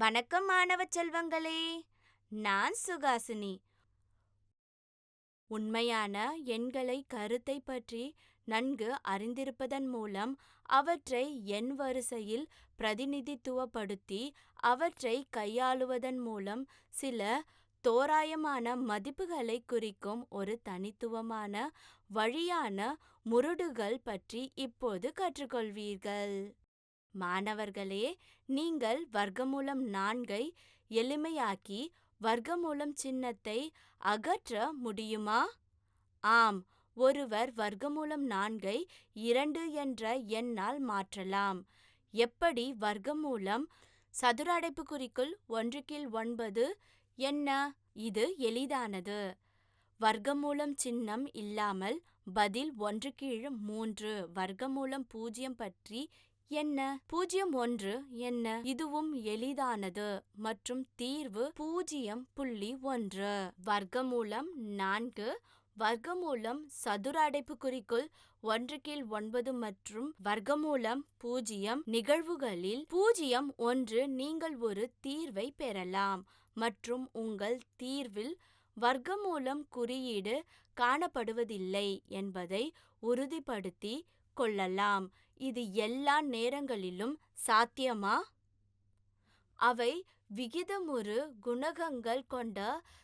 வணக்கம் மாணவ செல்வங்களே. நான் சுகாசினி. உண்மையான எண்களை கருத்தை பற்றி நன்கு அறிந்திருப்பதன் மூலம் அவற்றை எண் வரிசையில் பிரதிநிதித்துவப்படுத்தி அவற்றை கையாளுவதன் மூலம் சில தோராயமான மதிப்புகளை குறிக்கும் ஒரு தனித்துவமான வழியான முருடுகள் பற்றி இப்போது கற்றுக்கொள்வீர்கள். மாணவர்களே, நீங்கள் வர்க்கமூலம் 4ஐ எளிமையாக்கி வர்க்கமூலம் சின்னத்தை அகற்ற முடியுமா? ஆம், ஒருவர் வர்க்கமூலம் 4ஐ 2 என்ற எண்ணால் மாற்றலாம். எப்படி? வர்க்கமூலம் சதுர அடைப்புக்குறிக்குள் 1/9 என்ன? இது எளிதானது. வர்க்கமூலம் சின்னம் இல்லாமல் பதில் 1/3. வர்க்கமூலம் 0 பற்றி என்ன? 0(1) என்ன? இதுவும் எளிதானது மற்றும் தீர்வு 0.1. வர்க்கமூலம் 4 வர்க்கமூலம் சதுர அடைப்புக்குறிக்குள் 1/9 மற்றும் வர்க்கமூலம் 0 நிகழ்வுகளில் 0(1) நீங்கள் ஒரு தீர்வை பெறலாம் மற்றும் உங்கள் தீர்வில் வர்க்கமூலம் குறியீடு காணப்படுவதில்லை என்பதை உறுதிப்படுத்தி கொள்ளலாம். இது எல்லா நேரங்களிலும் சாத்தியமா? அவை விகிதமுறு குணகங்கள் கொண்ட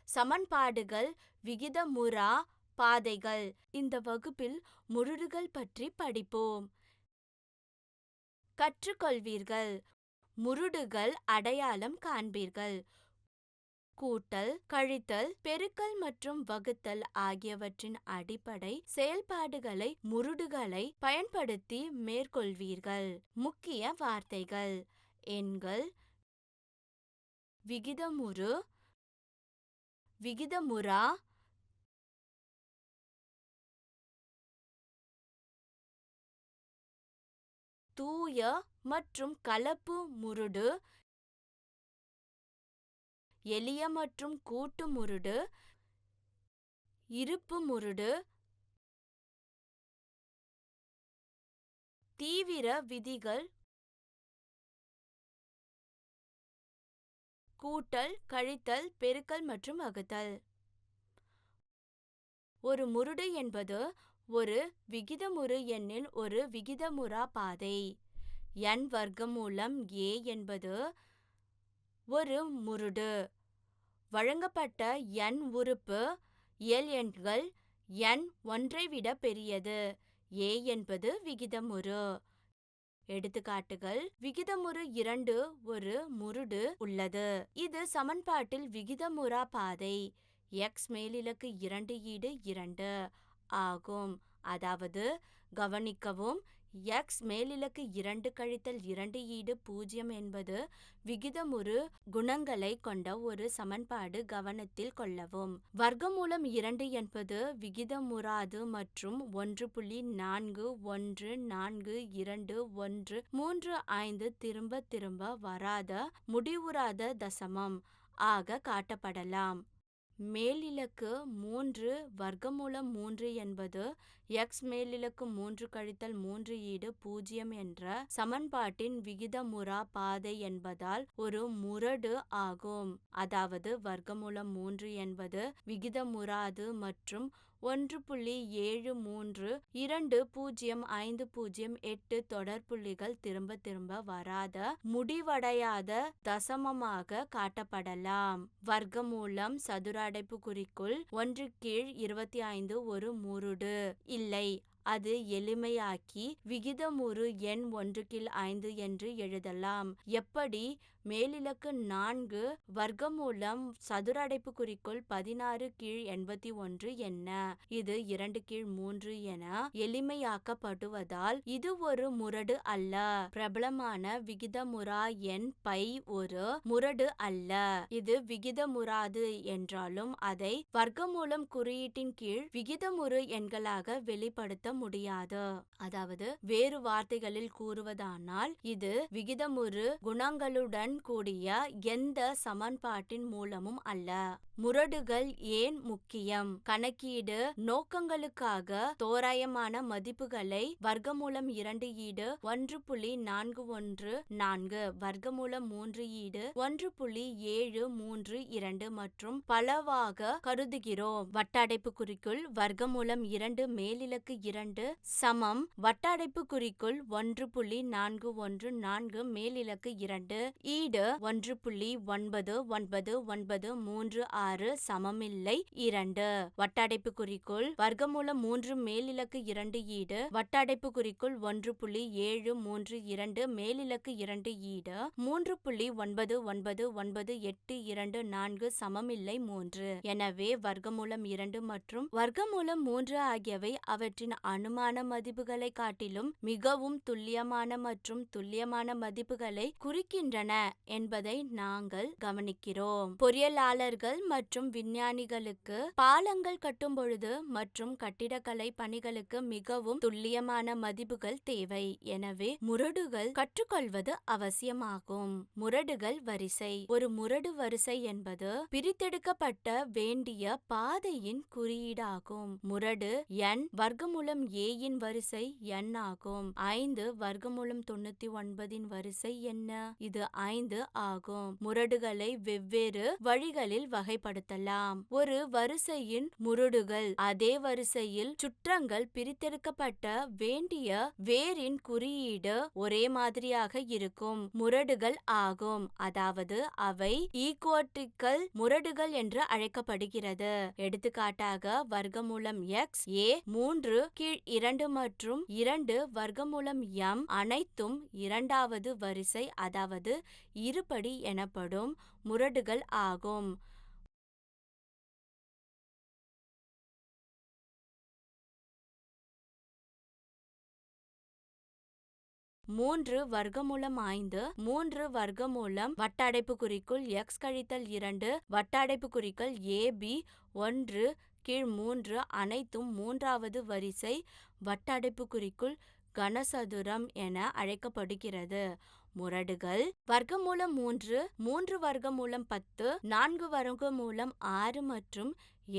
சமன்பாடுகள், விகிதமுறா பாதைகள். இந்த வகுப்பில் முருடுகள் பற்றி படிப்போம், கற்றுக்கொள்வீர்கள். முருடுகள் அடையாளம் காண்பீர்கள். கூட்டல், கழித்தல், பெருக்கல் மற்றும் வகுத்தல் ஆகியவற்றின் அடிப்படை செயல்பாடுகளை முருடுகளை பயன்படுத்தி மேற்கொள்வீர்கள். முக்கிய வார்த்தைகள்: எண்கள், விகிதமுறு, விகிதமுறா, தூய மற்றும் கலப்பு முருடு, எளிய மற்றும் கூட்டு முருடு, இருப்பு முருடு, தீவிர விதிகள், கூட்டல், கழித்தல், பெருக்கல் மற்றும் வகுத்தல். ஒரு முருடு என்பது ஒரு விகிதமுறு எண்ணில் ஒரு விகிதமுறா பாதை. n வர்க்கமூலம் a என்பது ஒரு முருடு. வழங்கப்பட்ட n உறுப்பு இயல் எண்கள் n 1ஐ விட பெரியது. a என்பது விகிதமுறு. எடுத்துக்காட்டுகள்: விகிதமுறு 2 ஒரு முருடு உள்ளது. இது சமன்பாட்டில் விகிதமுறா பாதை x மேலிலக்கு 2 ஈடு 2 ஆகும். அதாவது, கவனிக்கவும், x மேலிலக்கு 2 கழித்தல் 2 ஈடு 0 என்பது விகிதமுறு குணங்களை கொண்ட ஒரு சமன்பாடு. கவனத்தில் கொள்ளவும். வர்க்கமூலம் 2 என்பது விகிதமுறாது மற்றும் 1.414213 திரும்ப திரும்ப வராத முடிவுறாத தசமம் ஆக காட்டப்படலாம். மேலிலக்கு 3 வர்க்கமூலம் 3 என்பது x மேலிலக்கு 3 கழித்தல் 3 ஈடு 0 என்ற சமன்பாட்டின் விகிதமுறா பாதை என்பதால் ஒரு முரடு ஆகும். அதாவது, வர்க்கமூலம் 3 என்பது விகிதமுறாது மற்றும் 1.73205008 தொடர்புள்ளிகள் திரும்ப திரும்ப வராத முடிவடையாத தசமமாக காட்டப்படலாம். வர்க்கமூலம் சதுர அடைப்புக்குறிக்குள் 1/25 ஒரு முருடு இல்லை. அது எளிமையாக்கி விகிதமுறு எண் 1/5 என்று எழுதலாம். எப்படி? மேலிலக்கு 4 வர்க்கமூலம் சதுர அடைப்புக்குறிக்குள் 16/81 என்ன? இது 2/3 என எளிமையாக்கப்படுவதால் இது ஒரு முரடு அல்ல. பிரபலமான விகிதமுறா எண் π ஒரு முரடு அல்ல. இது விகிதமுறாது என்றாலும் அதை வர்க்கமூலம் குறியீட்டின் கீழ் விகிதமுறு எண்களாக வெளிப்படுத்த முடியாது. அதாவது, வேறு வார்த்தைகளில் கூறுவதானால், இது விகிதமுறு குணங்களுடன் கூடிய எந்த சமன்பாட்டின் மூலமும் அல்ல. முரடுகள் ஏன் முக்கியம்? கணக்கீடு நோக்கங்களுக்காக தோராயமான மதிப்புகளை வர்க்கமூலம் 2 ஈடு 1.414 வர்க்கமூலம் 3 ஈடு 1.732 மற்றும் பலவாக கருதுகிறோம். வட்டடைப்புக்குறிக்குள் வர்க்கமூலம் 2 மேலிலக்கு 2 சமம் வட்டடைப்புக்குறிக்குள் 1.414 மேலிலக்கு 2 ஈடு 1.999936 சமமில்லை 2 வட்டடைப்புக்குறிக்குள் வர்க்கமூலம் 3 மேலிலக்கு 2 ஈடு வட்டடைப்புக்குறிக்குள் 1.732 மேலிலக்கு 2 ஈடு 3.999824 சமமில்லை 3. எனவே வர்க்கமூலம் 2 மற்றும் வர்க்கமூலம் 3 ஆகியவை அவற்றின் அனுமான மதிப்புகளை காட்டிலும் மிகவும் துல்லியமான மற்றும் துல்லியமான மதிப்புகளை குறிக்கின்றன என்பதை நாங்கள் கவனிக்கிறோம். பொறியியலாளர்கள் மற்றும் விஞ்ஞானிகளுக்கு பாலங்கள் கட்டும் பொழுது மற்றும் கட்டிடக்கலை பணிகளுக்கு மிகவும் துல்லியமான மதிப்புகள் தேவை. எனவே முரடுகள் கற்றுக்கொள்வது அவசியமாகும். முரடுகள் வரிசை. ஒரு முரடு வரிசை என்பது பிரித்தெடுக்கப்பட்ட வேண்டிய பாதையின் குறியீடாகும். முரடு n வர்க்கமூலம் a இன் வரிசை n ஆகும். 5 வர்க்கமூலம் 99 இன் வரிசை என்ன? இது 5 ஆகும். முரடுகளை வெவ்வேறு வழிகளில் வகைப்படுத்தலாம். ஒரு வரிசையின் முரடுகள் அதே வரிசையில் சுற்றங்கள் பிரித்தெடுக்கப்பட்ட வேண்டிய வேரின் குறியீடு ஒரே மாதிரியாக இருக்கும் முரடுகள் ஆகும். அதாவது அவை ஈக்வோட்ரிக்கல் முரடுகள் என்று அழைக்கப்படுகிறது. எடுத்துக்காட்டாக வர்க்கமூலம் x a 3 கீழ் 2 மற்றும் 2 வர்க்கமூலம் m அனைத்தும் இரண்டாவது வரிசை அதாவது இருபடி எனப்படும் முரடுகள் ஆகும். 3 வர்க்கமூலம் 5 3 வர்க்கமூலம் வட்டடைப்புக்குறிக்குள் x கழித்தல் 2 வட்டடைப்புக்குறிக்குள் ab 1 கீழ் 3 அனைத்தும் மூன்றாவது வரிசை வட்டடைப்புக்குறிக்குள் கனசதுரம் என அழைக்கப்படுகிறது. முரடுகள் வர்க்கமூலம் 3 3 வர்க்கமூலம் 10 4 வர்க்கமூலம் 6 மற்றும்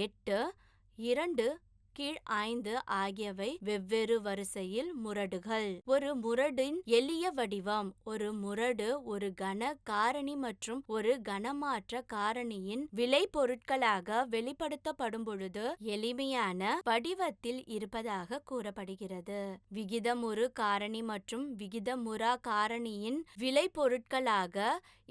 8 2 கீழ் 5 ஆகியவை வெவ்வேறு வரிசையில் முரடுகள். ஒரு முரடின் எளிய வடிவம். ஒரு முரடு ஒரு கன காரணி மற்றும் ஒரு கனமாற்ற காரணியின் விளை பொருட்களாக வெளிப்படுத்தப்படும் பொழுது எளிமையான வடிவத்தில் இருப்பதாக கூறப்படுகிறது. விகிதமுறு காரணி மற்றும் விகிதமுறா காரணியின் விளை பொருட்களாக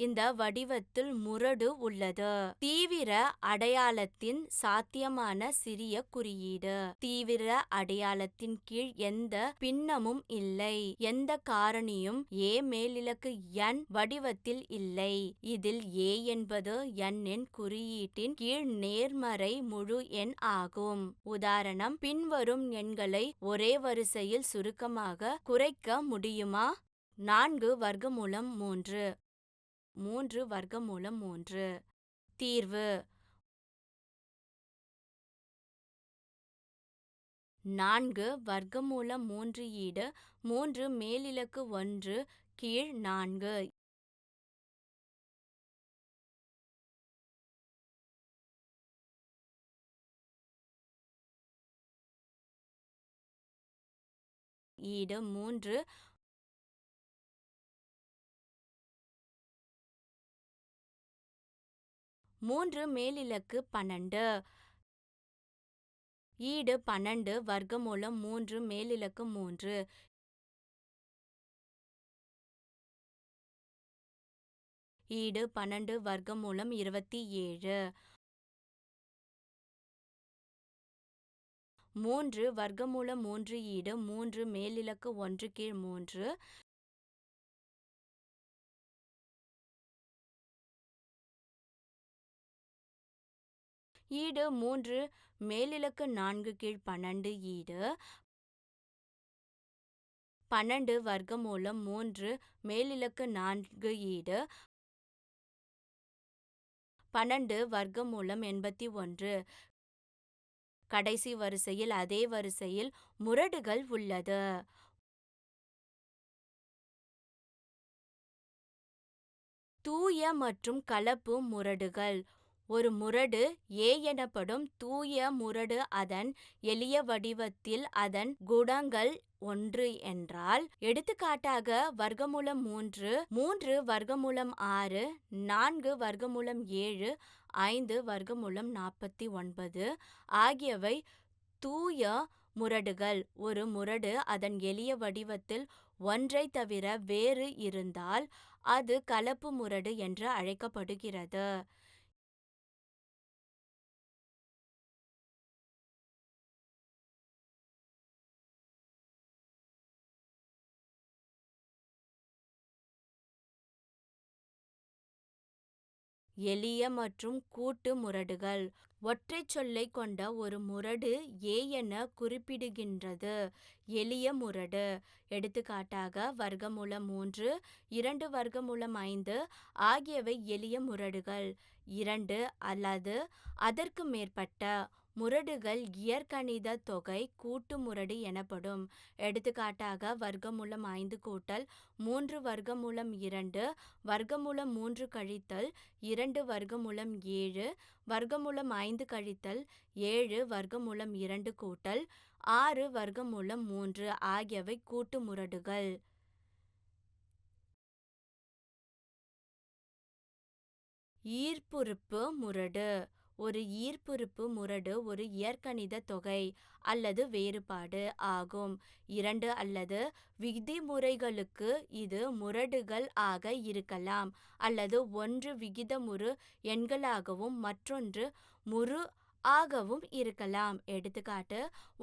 இந்த வடிவத்தில் முரடு உள்ளது. தீவிர அடையாளத்தின் சாத்தியமான சிறிய குறியீடு. தீவிர அடையாளத்தின் கீழ் எந்த பின்னமும் இல்லை. எந்த காரணியும் a மேலிலக்கு n வடிவத்தில் இல்லை. இதில் a என்பது n இன் குறியீட்டின் கீழ் நேர்மறை முழு எண் ஆகும். உதாரணம் பின்வரும் எண்களை ஒரே வரிசையில் சுருக்கமாக குறைக்க முடியுமா? 4 வர்க்கமூலம் 3 3 வர்க்கமூலம் 3. தீர்வு 4 வர்க்கமூலம் 3 ஈடு 3 மேலிலக்கு 1 கீழ் 4 ஈடு 3 3 மேலிலக்கு 12 ஈடு 12 வர்க்கமூலம் 3 மேலிலக்கு 3 ஈடு 12 வர்க்கமூலம் 27 3 வர்க்கமூலம் 3 ஈடு 3 மேலிலக்கு 1 கீழ் 3 ஈடு 3 மேலிலக்கு 4 கீழ் 12 ஈடு 12 வர்க்கமூலம் 3 மேலிலக்கு 4 ஈடு 12 வர்க்கமூலம் 81. கடைசி வரிசையில் அதே வரிசையில் முரடுகள் உள்ளது. தூய மற்றும் கலப்பு முரடுகள். ஒரு முரடு ஏ எனப்படும் தூய முரடு அதன் எளிய வடிவத்தில் அதன் குணங்கள் 1 என்றால், எடுத்துக்காட்டாக வர்க்கமூலம் 3, 3 வர்க்கமூலம் 6, 4 வர்க்கமூலம் 7, 5 வர்க்கமூலம் 49 ஆகியவை தூய முரடுகள். ஒரு முரடு அதன் எளிய வடிவத்தில் ஒன்றை தவிர வேறு இருந்தால் அது கலப்பு முரடு என்று அழைக்கப்படுகிறது. எளிய மற்றும் கூட்டு முரடுகள். ஒற்றைச் சொல்லைக் கொண்ட ஒரு முரடு ஏ என குறிப்பிடுகின்றது. எளிய முரடு. எடுத்துக்காட்டாக வர்க்கமூலம் 3, 2 வர்க்கமூலம் 5 ஆகியவை எளிய முரடுகள். 2 அல்லது அதற்கு மேற்பட்ட முரடுகள் இயற்கணித தொகை கூட்டு முரடு எனப்படும். எடுத்துக்காட்டாக வர்க்கமூலம் 5 கூட்டல் 3 வர்க்கமூலம் 2 வர்க்கமூலம் 3 கழித்தல் 2 வர்க்கமூலம் 7 வர்க்கமூலம் 5 கழித்தல் 7 வர்க்கமூலம் 2 கூட்டல் 6 வர்க்கமூலம் 3 ஆகியவை கூட்டு முரடுகள். ஈர்ப்புறுப்பு முரடு. ஒரு ஈர்ப்புறுப்பு முரடு ஒரு இயற்கணித தொகை அல்லது வேறுபாடு ஆகும். 2 அல்லது விதிமுறைகளுக்கு இது முரடுகள் ஆக இருக்கலாம் அல்லது ஒன்று விகிதமுறு எண்களாகவும் மற்றொன்று முறு ஆகவும் இருக்கலாம். எடுத்துக்காட்டு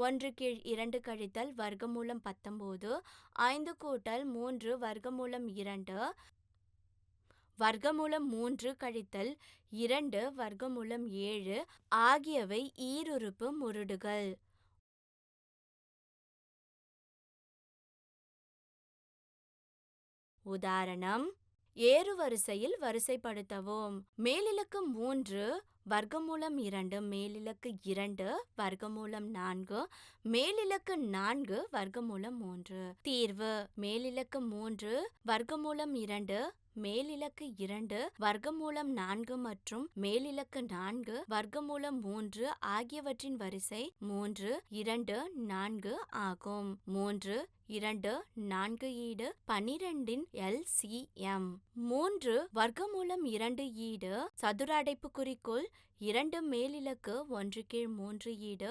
1/2 கழித்தல் வர்க்கமூலம் 19, 5 கூட்டல் 3 வர்க்கமூலம் 2 வர்க்கமூலம் 3 கழித்தல் 2 வர்க்கமூலம் 7 ஆகியவை ஈருறுப்பு முரடுகள். உதாரணம்: ஏறுவரிசையில் வரிசைப்படுத்தவும். மேலிலக்கு 3 வர்க்கமூலம் 2 மேலிலக்கு 2 வர்க்கமூலம் 4 மேலிலக்கு 4 வர்க்கமூலம் 3. தீர்வு: மேலிலக்கு 3 வர்க்கமூலம் 2 மேலிலக்கு 2 வர்க்கமூலம் 4 மற்றும் மேலிலக்கு 4 வர்க்கமூலம் 3 ஆகியவற்றின் வரிசை 3, 2, 4 ஆகும். 3, 2, 4 ஈடு 12 இன் LCM. 3 வர்க்கமூலம் 2 ஈடு சதுர அடைப்புக்குறிக்குள் 2 மேலிலக்கு 1/3 ஈடு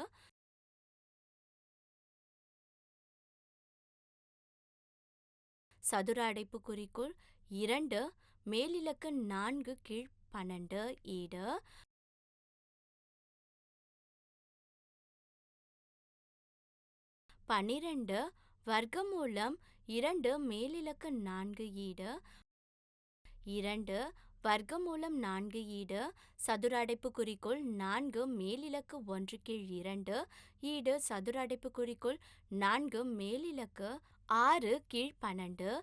சதுர அடைப்புக்குறிக்குள் 2 மேலிலக்கு 4/12 ஈடு 12 வர்க்கமூலம் 2 மேலிலக்கு 4 ஈடு 2 வர்க்கமூலம் 4 ஈடு சதுர அடைப்புக்குறிக்குள் 4 மேலிலக்கு 1/2 ஈடு சதுர அடைப்புக்குறிக்குள் 4 மேலிலக்கு 6/12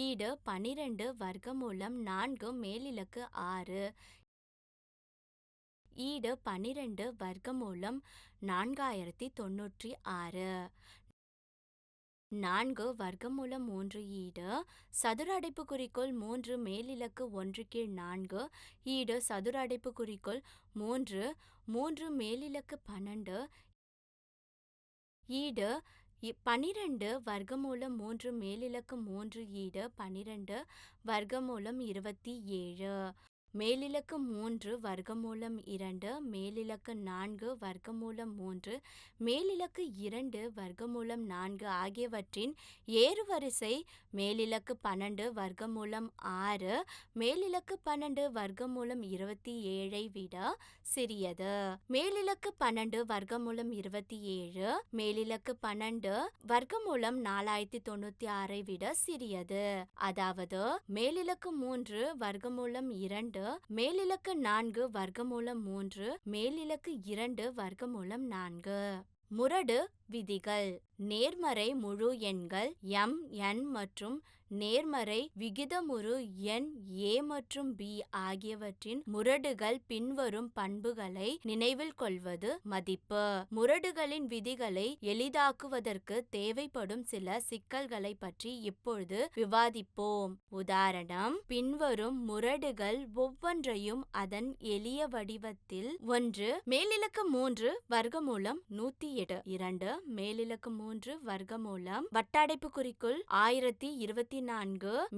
ஈடு 12 வர்க்கமூலம் 4 மேலிலக்கு 6 ஈடு 12 வர்க்கமூலம் 4096. 4 வர்க்கமூலம் 3 ஈடு சதுர அடைப்புக்குறிக்குள் 3 மேலிலக்கு 1/4 ஈடு சதுர அடைப்புக்குறிக்குள் 3 3 மேலிலக்கு 12 ஈடு 12 வர்க்கமூலம் 3 மேலிலக்கு 3 ஈடு 12 வர்க்கமூலம் 27. மேலிலக்கு 3 வர்க்கமூலம் 2 மேலிலக்கு 4 வர்க்கமூலம் 3 மேலிலக்கு 2 வர்க்கமூலம் 4 ஆகியவற்றின் ஏறுவரிசை மேலிலக்கு 12 வர்க்கமூலம் 6 மேலிலக்கு 12 வர்க்கமூலம் 27 விட சிறியது. மேலிலக்கு 12 வர்க்கமூலம் 27 மேலிலக்கு 12 வர்க்கமூலம் 4096 விட சிறியது. அதாவது மேலிலக்கு 3 வர்க்கமூலம் 2 மேலிலக்கு 4 வர்க்கமூலம் 3 மேலிலக்கு 2 வர்க்கமூலம் 4. முரடு விதிகள். நேர்மறை முழு எண்கள் m, n மற்றும் நேர்மறை விகிதமுறு எண் a மற்றும் b ஆகியவற்றின் முரடுகள் பின்வரும் பண்புகளை நினைவில் கொள்வது மதிப்பு. முரடுகளின் விதிகளை எளிதாக்குவதற்கு தேவைப்படும் சில சிக்கல்களை பற்றி இப்பொழுது விவாதிப்போம். உதாரணம்: பின்வரும் முரடுகள் ஒவ்வொன்றையும் அதன் எளிய வடிவத்தில்: 1. மேலிலக்க 3 வர்க்கமூலம் 108. 2. மேலிலக்க 3 வர்க்கமூலம் வட்டடைப்புக்குறிக்குள் 1024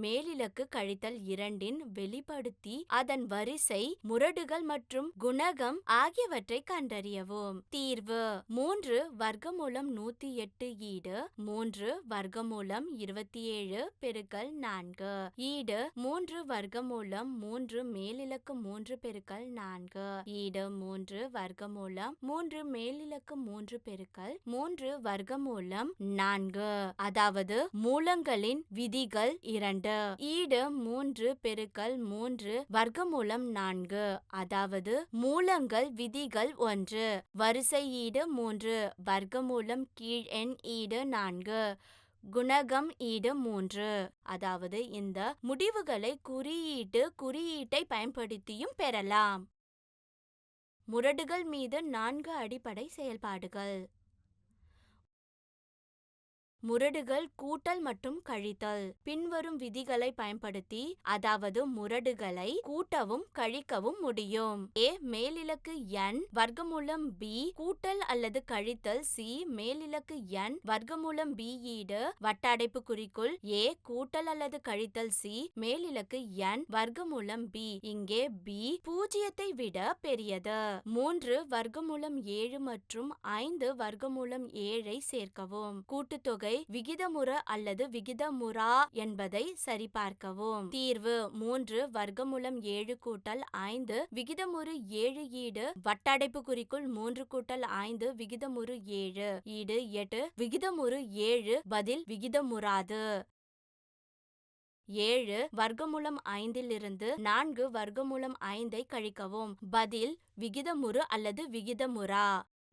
மேலிலக்கு கழித்தல் 2 இன் வெளிப்படுத்தி அதன் வரிசை, முரடுகள் மற்றும் குணகம் ஆகியவற்றை கண்டறியவும். தீர்வு: 3 வர்க்கமூலம் 108 ஈடு 3 வர்க்கமூலம் 27 பெருக்கல் 4 ஈடு 3 வர்க்கமூலம் 3 மேலிலக்கு 3 பெருக்கல் 4 ஈடு 3 வர்க்கமூலம் 3 மேலிலக்கு 3 பெருக்கல் 3 வர்க்கமூலம் 4, அதாவது மூலங்களின் விதிகள் 2 ஈடு 3 பெருக்கல் 3 வர்க்கமூலம் 4, அதாவது மூலங்கள் விதிகள் 1 வரிசை ஈடு 3 வர்க்கமூலம் கீழ் எண் ஈடு 4 குணகம் ஈடு 3. அதாவது இந்த முடிவுகளை குறியீட்டை பயன்படுத்தியும் பெறலாம். முரடுகள் மீது 4 அடிப்படை செயல்பாடுகள். முரடுகள் கூட்டல் மற்றும் கழித்தல். பின்வரும் விதிகளை பயன்படுத்தி, அதாவது முரடுகளை கூட்டவும் கழிக்கவும் முடியும். a மேலிலக்கு n வர்க்கமூலம் b கூட்டல் அல்லது கழித்தல் c மேலிலக்கு n வர்க்கமூலம் b ஈடு வட்டடைப்புக்குறிக்குள் a கூட்டல் அல்லது கழித்தல் c மேலிலக்கு n வர்க்கமூலம் b. இங்கே b 0 விட பெரியது. 3 வர்க்கமூலம் 7 மற்றும் 5 வர்க்கமூலம் 7 சேர்க்கவும். கூட்டுத்தொகை விகிதமுற அல்லது விகிதமுறா என்பதை சரிபார்க்கவும். தீர்வு: 3 வர்க்கமூலம் 7 கூட்டல் 5 விகிதமுறு 7 ஈடு வட்டடைப்புக்குறிக்குள் 3 கூட்டல் 5 விகிதமுறு 7 ஈடு 8 விகிதமுறு 7 பதில் விகிதமுறாது. 7 வர்க்கமூலம் 5 இலிருந்து 4 வர்க்கமூலம் 5 கழிக்கவும். பதில் விகிதமுறு அல்லது விகிதமுறா.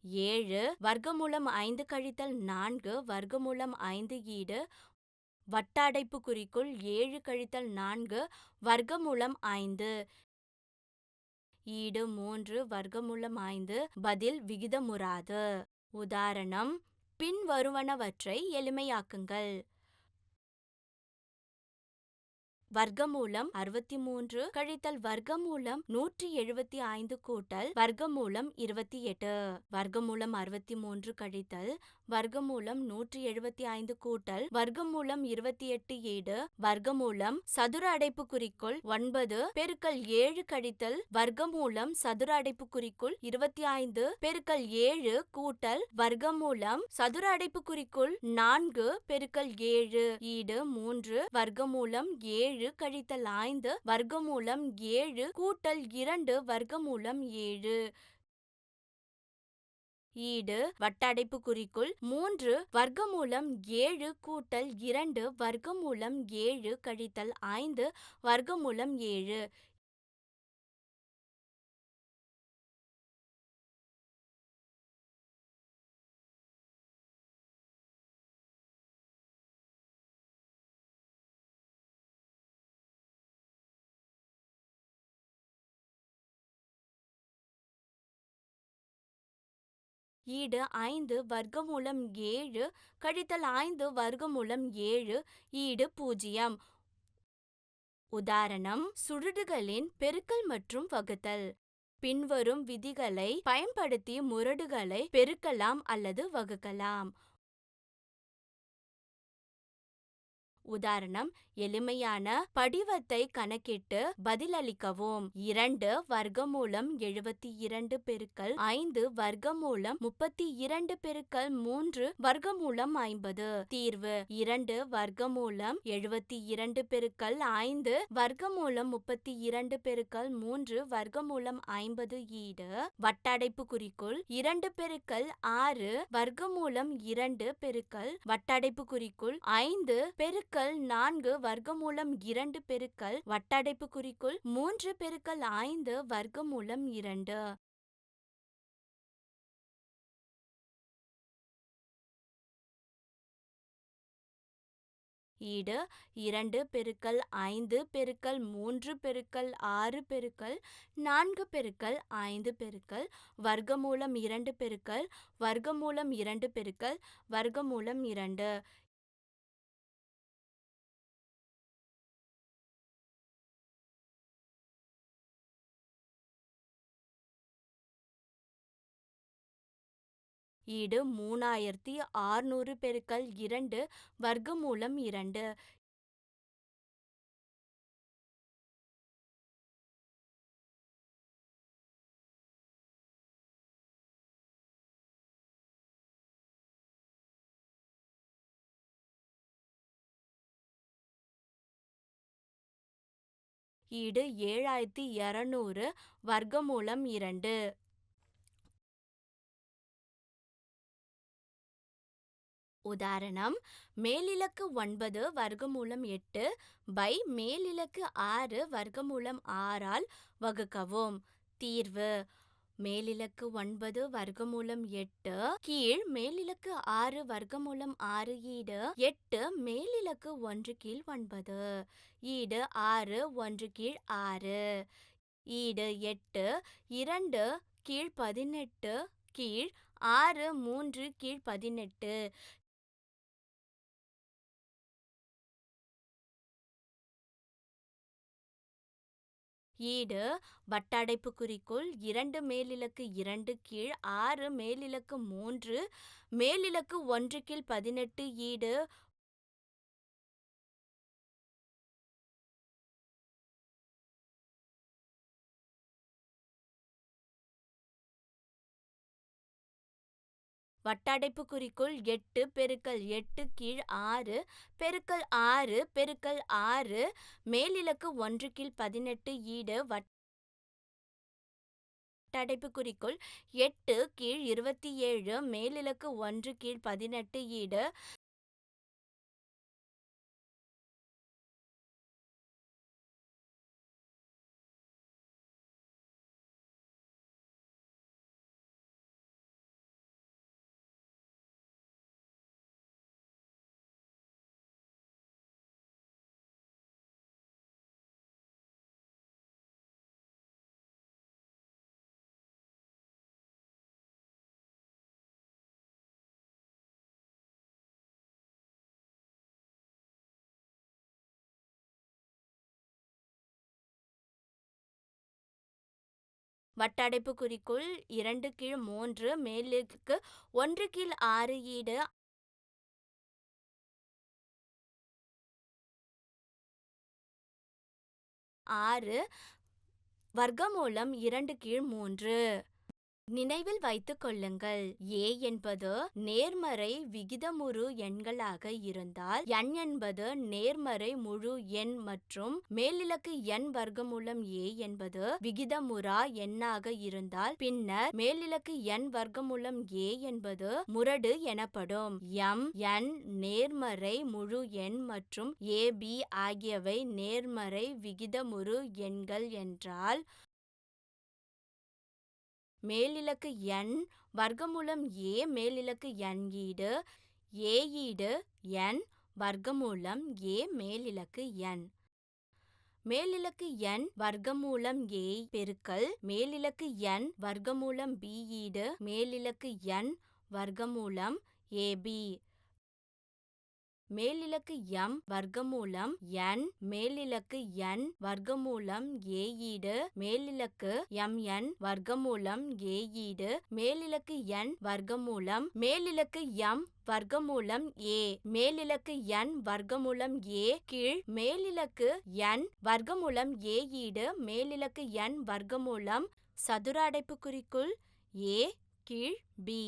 7 வர்க்கமூலம் 5 கழித்தல் 4 வர்க்கமூலம் 5 ஈடு வட்டடைப்புக்குறிக்குள் 7 கழித்தல் 4 வர்க்கமூலம் 5 ஈடு 3 வர்க்கமூலம் 5 பதில் விகிதமுறாது. உதாரணம்: பின்வருவனவற்றை எளிமையாக்குங்கள். வர்க்கமூலம் 63 கழித்தல் வர்க்கமூலம் 175 கூட்டல் வர்க்கமூலம் 28. வர்க்கமூலம் 63 கழித்தல் வர்க்கமூலம் 175 கூட்டல் வர்க்கமூலம் 28 ஈடு வர்க்கமூலம் சதுர அடைப்புக்குறிக்குள் 9 பெருக்கல் 7 கழித்தல் வர்க்கமூலம் சதுர அடைப்புக்குறிக்குள் 25 பெருக்கல் 7 கூட்டல் வர்க்கமூலம் சதுர அடைப்புக்குறிக்குள் 4 பெருக்கல் 7 ஈடு 3 வர்க்கமூலம் 7 கழித்தல் 5 வர்க்கமூலம் 7 கூட்டல் 2 வர்க்கமூலம் 7 ஈடு வட்டடைப்புக்குறிக்குள் 3 வர்க்கமூலம் 7 கூட்டல் 2 வர்க்கமூலம் 7 கழித்தல் 5 வர்க்கமூலம் 7 ஈடு 5 வர்க்கமூலம் 7 கழித்தல் 5 வர்க்கமூலம் 7 ஈடு 0. உதாரணம்: சுருடுகளின் பெருக்கல் மற்றும் வகுத்தல். பின்வரும் விதிகளை பயன்படுத்தி முரடுகளை பெருக்கலாம் அல்லது வகுக்கலாம். உதாரணம்: எளிமையான படிவத்தை கணக்கிட்டு பதிலளிக்கவும். 2 வர்க்கமூலம் 72 பெருக்கல் 5 வர்க்கமூலம் 32 பெருக்கல் 3 வர்க்கமூலம் 50. தீர்வு: 2 வர்க்கமூலம் 72 பெருக்கல் 5 வர்க்கமூலம் 32 பெருக்கல் 3 வர்க்கமூலம் 50 ஈடு வட்டடைப்புக்குறிக்குள் 2 பெருக்கல் 6 வர்க்கமூலம் 2 பெருக்கல் வட்டடைப்புக்குறிக்குள் 5 பெருக்கல் 4 வர்க்கமூலம் 2 பெருக்கல் வட்டடைப்புக்குறிக்குள் 3 பெருக்கல் 5 வர்க்கமூலம் 2. ஈடு 2 பெருக்கல் 5 பெருக்கல் 3 பெருக்கல் 6 பெருக்கல் 4 பெருக்கல் 5 பெருக்கல் வர்க்கமூலம் 2 பெருக்கல் வர்க்கமூலம் 2 பெருக்கல் வர்க்கமூலம் 2. ஈடு 3600 பெருக்கல் 2 வர்க்கமூலம் 2. ஈடு 7200 வர்க்கமூலம் 2. உதாரணம், மேலிலக்கு 9 வர்க்கமூலம் 8 பை மேலிலக்கு 6 வர்க்கமூலம் 6 ஆல் வகுக்கவும். தீர்வு: மேலிலக்கு 9 வர்க்கமூலம் 8 கீழ் மேலிலக்கு 6 வர்க்கமூலம் 6 ஈடு 8 மேலிலக்கு 1 கீழ் 9 ஈடு 6 1 கீழ் 6 ஈடு 8 2 கீழ் 18 கீழ் 6 3 கீழ் 18. ஈடு வட்டடைப்புக்குறிக்குள் 2 மேலிலக்கு 2 கீழ் 6 மேலிலக்கு 3 மேலிலக்கு 1 கீழ் 18 ஈடு வட்டடைப்புக்குறிக்குள் 8 பெருக்கல் 8 கீழ் 6 பெருக்கல் 6 பெருக்கல் 6 மேலிலக்கு 1 கீழ் 18 ஈடு வட்டடைப்புக்குறிக்குள் 8 கீழ் 27 மேலிலக்கு 1 கீழ் 18 ஈடு வட்டடைப்புக்குறிக்குள் 2 கீழ் 3 மேலிலக்கு 1 கீழ் 6 ஈடு 6 வர்க்கமூலம் 2 கீழ் 3. நினைவில் வைத்துக் கொள்ளுங்கள், a என்பது நேர்மறை விகிதமுறு எண்களாக இருந்தால் n என்பது நேர்மறை முழு எண் மற்றும் மேலிலக்கு n வர்க்கமூலம் a என்பது விகிதமுறா எண்ணாக இருந்தால் பின்னர் மேலிலக்கு n வர்க்கமூலம் a என்பது முரடு எனப்படும். m n நேர்மறை முழு எண் மற்றும் ab ஆகியவை நேர்மறை விகிதமுறு எண்கள் என்றால் மேலிலக்கு n வர்க்கமூலம் a மேலிலக்கு n ஈடு a ஈடு n வர்க்கமூலம் a மேலிலக்கு n. மேலிலக்கு n வர்க்கமூலம் a பெருக்கல் மேலிலக்கு n வர்க்கமூலம் b ஈடு மேலிலக்கு n வர்க்கமூலம் ab. மேலிலக்கு m வர்க்கமூலம் n மேலிலக்கு n வர்க்கமூலம் a ஈடு மேலிலக்கு mn வர்க்கமூலம் a ஈடு மேலிலக்கு n வர்க்கமூலம் மேலிலக்கு m வர்க்கமூலம் a மேலிலக்கு n வர்க்கமூலம் a கீழ் மேலிலக்கு n வர்க்கமூலம் a ஈடு மேலிலக்கு n வர்க்கமூலம் சதுர அடைப்புக்குறிக்குள் a கீழ் b.